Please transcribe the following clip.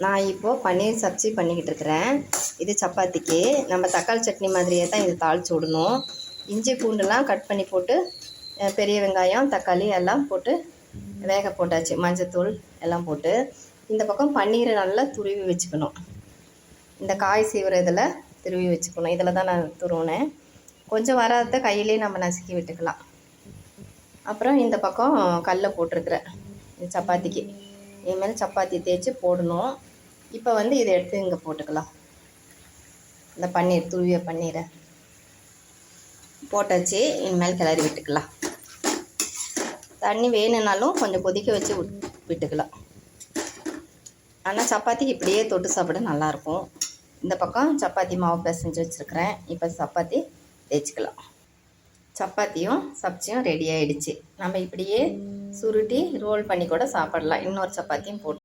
நான் இப்போது பன்னீர் சப்ஜி பண்ணிக்கிட்டு இருக்கிறேன். இது சப்பாத்திக்கு. நம்ம தக்காளி சட்னி மாதிரியே தான் இது தாளித்து விடணும். இஞ்சி பூண்டுலாம் கட் பண்ணி போட்டு பெரிய வெங்காயம் தக்காளி எல்லாம் போட்டு வேக போட்டாச்சு. மஞ்சத்தூள் எல்லாம் போட்டு இந்த பக்கம் பன்னீரை நல்லா துருவி வச்சுக்கணும். இந்த காய் சீவுற இதில் துருவி வச்சுக்கணும். இதில் தான் நான் துருவினேன். கொஞ்சம் வராத கையிலே நம்ம நசுக்கி விட்டுக்கலாம். அப்புறம் இந்த பக்கம் கல்லை போட்டிருக்கிறேன் சப்பாத்திக்கு. இனிமேல் சப்பாத்தி தேய்ச்சி போடணும். இப்போ வந்து இதை எடுத்து இங்கே போட்டுக்கலாம். இந்த பன்னீர் துருவிய பன்னீரை போட்டாச்சு. இனிமேல் கிளறி விட்டுக்கலாம். தண்ணி வேணும்னாலும் கொஞ்சம் கொதிக்க வச்சு விட்டுக்கலாம். ஆனால் சப்பாத்திக்கு இப்படியே தொட்டு சாப்பிட நல்லாயிருக்கும். இந்த பக்கம் சப்பாத்தி மாவு பிசைஞ்சு வச்சுருக்கிறேன். இப்போ சப்பாத்தி தேய்ச்சிக்கலாம். சப்பாத்தியும் சப்ஜியும் ரெடி ஆகிடுச்சு. நம்ம இப்படியே சுருட்டி ரோல் பண்ணி கூட சாப்பிடலாம். இன்னொரு சப்பாத்தியும் போட்டு